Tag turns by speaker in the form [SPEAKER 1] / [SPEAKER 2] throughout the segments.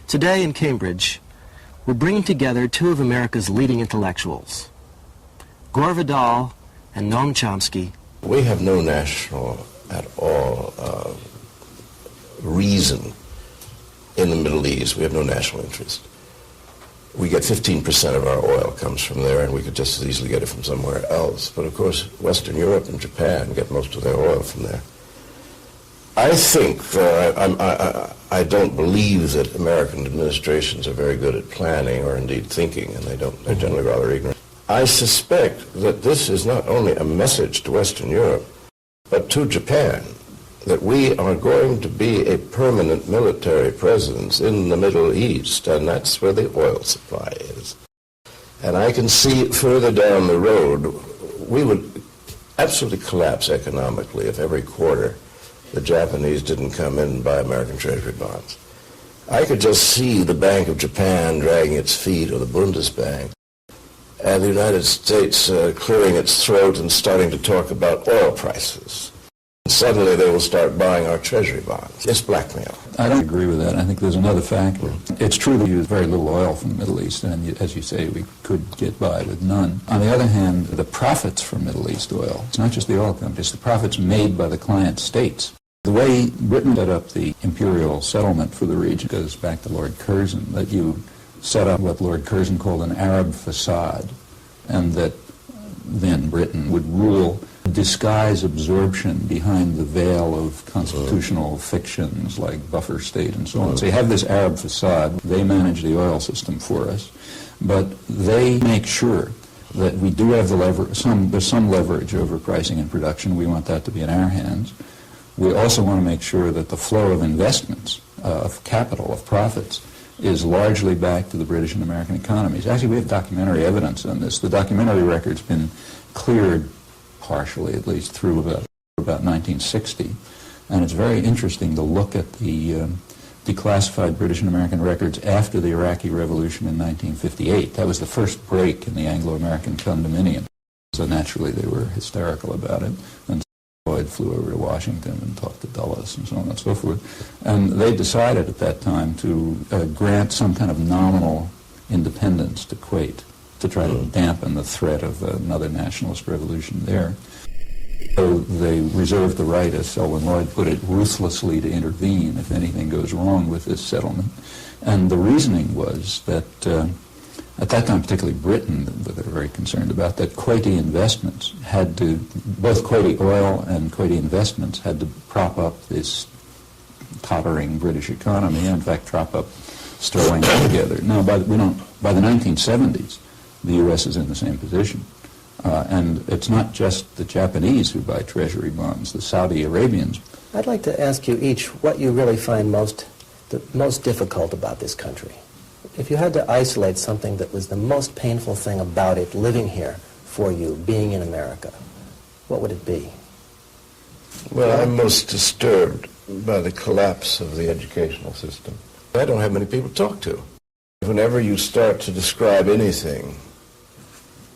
[SPEAKER 1] Today in Cambridge, we're bringing together two of America's leading intellectuals, Gore Vidal and Noam Chomsky.
[SPEAKER 2] We have no national at all reason in the Middle East. We have no national interest. We get 15% of our oil comes from there, and we could just as easily get it from somewhere else. But of course, Western Europe and Japan get most of their oil from there. I think, I don't believe that American administrations are very good at planning or indeed thinking, and they're generally rather ignorant. I suspect that this is not only a message to Western Europe, but to Japan, that we are going to be a permanent military presence in the Middle East, and that's where the oil supply is. And I can see further down the road, we would absolutely collapse economically if every quarter the Japanese didn't come in and buy American Treasury bonds. I could just see the Bank of Japan dragging its feet, or the Bundesbank, and the United States clearing its throat and starting to talk about oil prices. Suddenly they will start buying our Treasury bonds. It's blackmail.
[SPEAKER 3] I don't agree with that. I think there's another factor. It's true that we use very little oil from the Middle East, and as you say, we could get by with none. On the other hand, the profits from Middle East oil, it's not just the oil companies, it's the profits made by the client states. The way Britain set up the imperial settlement for the region goes back to Lord Curzon, that you set up what Lord Curzon called an Arab facade, and that then Britain would rule, disguise absorption behind the veil of constitutional fictions like buffer state and so on. So you have this Arab facade. They manage the oil system for us, but they make sure that we do have the there's some leverage over pricing and production. We want that to be in our hands. We also want to make sure that the flow of investments, of capital, of profits, is largely back to the British and American economies. Actually, we have documentary evidence on this. The documentary record's been cleared partially, at least, through about 1960. And it's very interesting to look at the declassified British and American records after the Iraqi Revolution in 1958. That was the first break in the Anglo-American condominium. So naturally, they were hysterical about it. And Lloyd flew over to Washington and talked to Dulles and so on and so forth. And they decided at that time to grant some kind of nominal independence to Kuwait to try to dampen the threat of another nationalist revolution there. So they reserved the right, as Selwyn Lloyd put it, ruthlessly to intervene if anything goes wrong with this settlement. And the reasoning was that at that time, particularly Britain, they were very concerned about that Kuwaiti investments had to, both Kuwaiti oil and Kuwaiti investments had to prop up this tottering British economy, and in fact prop up sterling together. Now, by the 1970s, the U.S. is in the same position. And it's not just the Japanese who buy treasury bonds, the Saudi Arabians.
[SPEAKER 1] I'd like to ask you each what you really find the most difficult about this country. If you had to isolate something that was the most painful thing about it, living here for you, being in America, what would it be?
[SPEAKER 2] Well, I'm most disturbed by the collapse of the educational system. I don't have many people to talk to. Whenever you start to describe anything,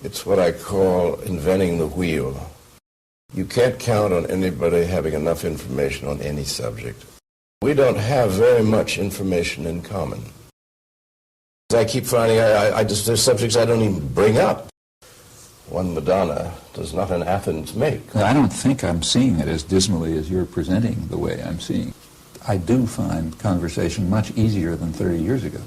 [SPEAKER 2] it's what I call inventing the wheel. You can't count on anybody having enough information on any subject. We don't have very much information in common. I keep finding there's subjects I don't even bring up. One Madonna does not an Athens make.
[SPEAKER 3] I don't think I'm seeing it as dismally as you're presenting the way I'm seeing. I do find conversation much easier than 30 years ago.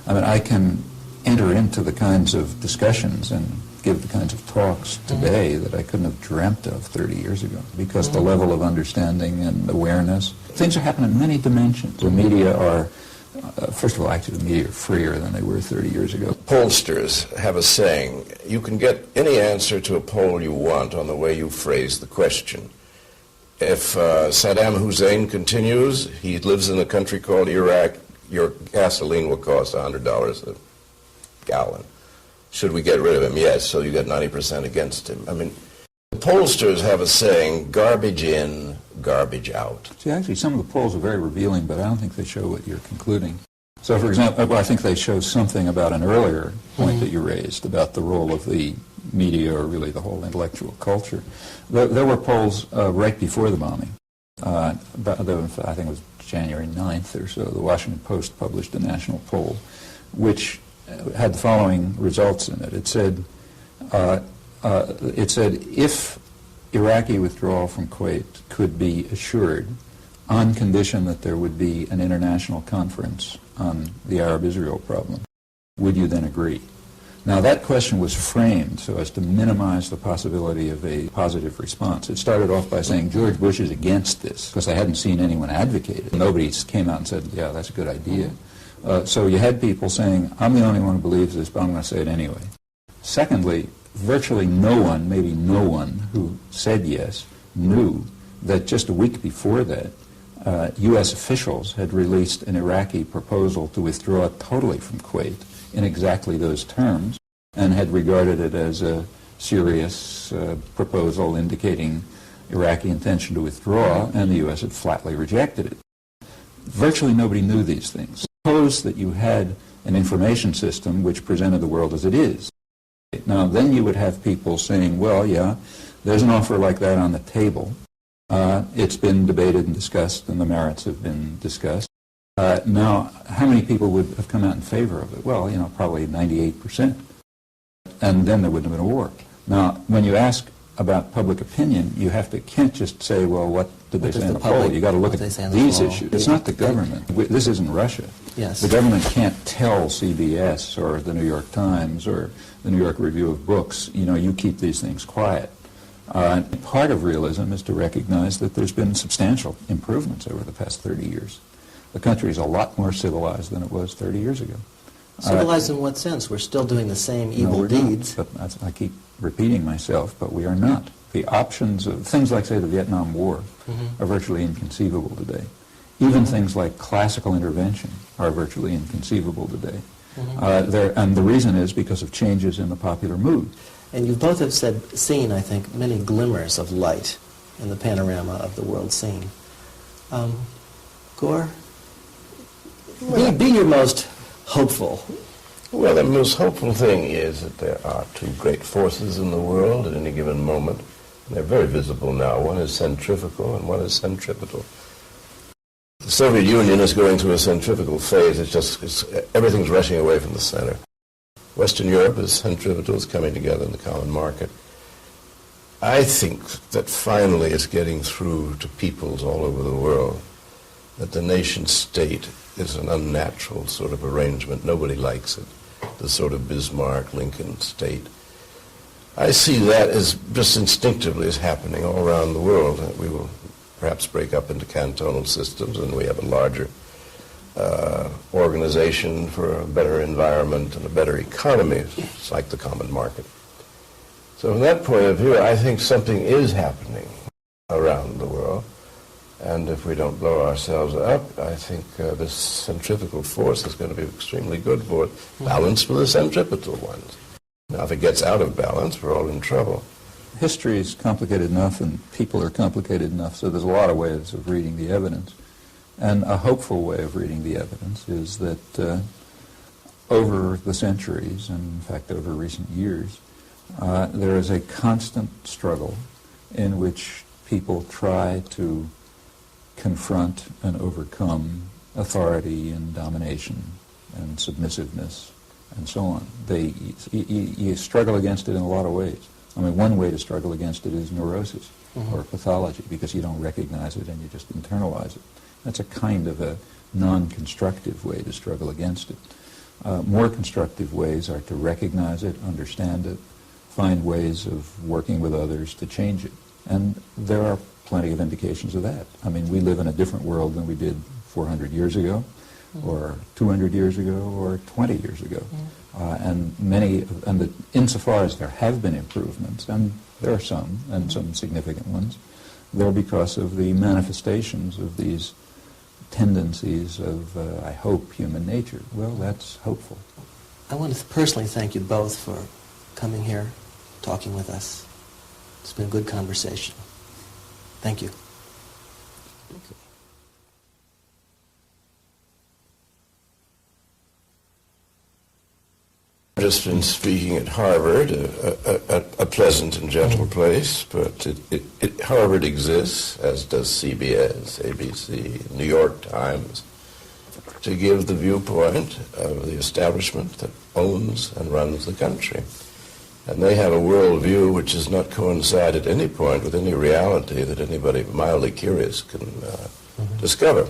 [SPEAKER 3] I mean, I can enter into the kinds of discussions and give the kinds of talks today that I couldn't have dreamt of 30 years ago, because the level of understanding and awareness, things are happening in many dimensions. The media are, first of all, actually the media are freer than they were 30 years ago.
[SPEAKER 2] Pollsters have a saying, you can get any answer to a poll you want on the way you phrase the question. If Saddam Hussein continues, he lives in a country called Iraq, your gasoline will cost $100 a gallon. Should we get rid of him? Yes, so you get 90% against him. I mean, the pollsters have a saying, garbage in, garbage out.
[SPEAKER 3] See, actually, some of the polls are very revealing, but I don't think they show what you're concluding. So, for example, well, I think they show something about an earlier point that you raised, about the role of the media, or really the whole intellectual culture. There were polls right before the bombing. I think it was January 9th or so, the Washington Post published a national poll which had the following results in it. It said if Iraqi withdrawal from Kuwait could be assured on condition that there would be an international conference on the Arab-Israel problem, would you then agree? Now, that question was framed so as to minimize the possibility of a positive response. It started off by saying George Bush is against this, because I hadn't seen anyone advocate it. Nobody came out and said, yeah, that's a good idea. So you had people saying, I'm the only one who believes this, but I'm going to say it anyway. Secondly, virtually no one, maybe no one, who said yes knew that just a week before that, U.S. officials had released an Iraqi proposal to withdraw totally from Kuwait in exactly those terms, and had regarded it as a serious proposal indicating Iraqi intention to withdraw, and the U.S. had flatly rejected it. Virtually nobody knew these things. Suppose that you had an information system which presented the world as it is. Now, then you would have people saying, well, yeah, there's an offer like that on the table. It's been debated and discussed, and the merits have been discussed. Now, how many people would have come out in favor of it? Well, probably 98%. And then there wouldn't have been a war. Now, when you ask about public opinion, you can't just say, well, what did they say in the poll? You got to look at these issues. It's not the government. This isn't Russia.
[SPEAKER 1] Yes.
[SPEAKER 3] The government can't tell CBS or the New York Times or the New York Review of Books, you keep these things quiet. Part of realism is to recognize that there's been substantial improvements over the past 30 years. The country is a lot more civilized than it was 30 years ago.
[SPEAKER 1] Civilized in what sense? We're still doing the same evil deeds.
[SPEAKER 3] But I keep repeating myself, but we are not. The options of things like, say, the Vietnam War are virtually inconceivable today. Even things like classical intervention are virtually inconceivable today. And the reason is because of changes in the popular mood.
[SPEAKER 1] And you both have seen, I think, many glimmers of light in the panorama of the world scene. Gore, be your most hopeful.
[SPEAKER 2] Well, the most hopeful thing is that there are two great forces in the world at any given moment. And they're very visible now. One is centrifugal and one is centripetal. The Soviet Union is going through a centrifugal phase. Everything's rushing away from the center. Western Europe is centripetal, is coming together in the common market. I think that finally it's getting through to peoples all over the world that the nation state is an unnatural sort of arrangement. Nobody likes it. The sort of Bismarck, Lincoln state. I see that as just instinctively as happening all around the world. We will perhaps break up into cantonal systems, and we have a larger organization for a better environment and a better economy. It's like the common market. So from that point of view, I think something is happening around the world. And if we don't blow ourselves up, I think this centrifugal force is going to be extremely good for it, balanced with the centripetal ones. Now, if it gets out of balance, we're all in trouble.
[SPEAKER 3] History is complicated enough, and people are complicated enough, so there's a lot of ways of reading the evidence. And a hopeful way of reading the evidence is that over the centuries, and in fact over recent years, there is a constant struggle in which people try to confront and overcome authority and domination and submissiveness and so on. You struggle against it in a lot of ways. I mean, one way to struggle against it is neurosis or pathology, because you don't recognize it and you just internalize it. That's a kind of a non-constructive way to struggle against it. More constructive ways are to recognize it, understand it, find ways of working with others to change it. And there are plenty of indications of that. I mean, we live in a different world than we did 400 years ago, or 200 years ago, or 20 years ago. Insofar as there have been improvements, and there are some, and some significant ones, they're because of the manifestations of these tendencies of, I hope, human nature. Well, that's hopeful.
[SPEAKER 1] I want to personally thank you both for coming here, talking with us. It's been a good conversation. Thank you.
[SPEAKER 2] Thank you. just been speaking at Harvard, a pleasant and gentle place, but Harvard exists, as does CBS, ABC, New York Times, to give the viewpoint of the establishment that owns and runs the country. And they have a worldview which does not coincide at any point with any reality that anybody mildly curious can discover.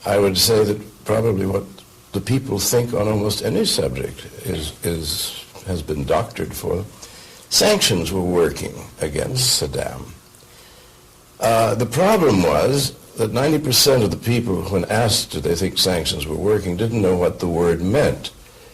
[SPEAKER 2] I would say that probably what the people think on almost any subject has been doctored for them. Sanctions were working against Saddam. The problem was that 90% of the people, when asked do they think sanctions were working, didn't know what the word meant.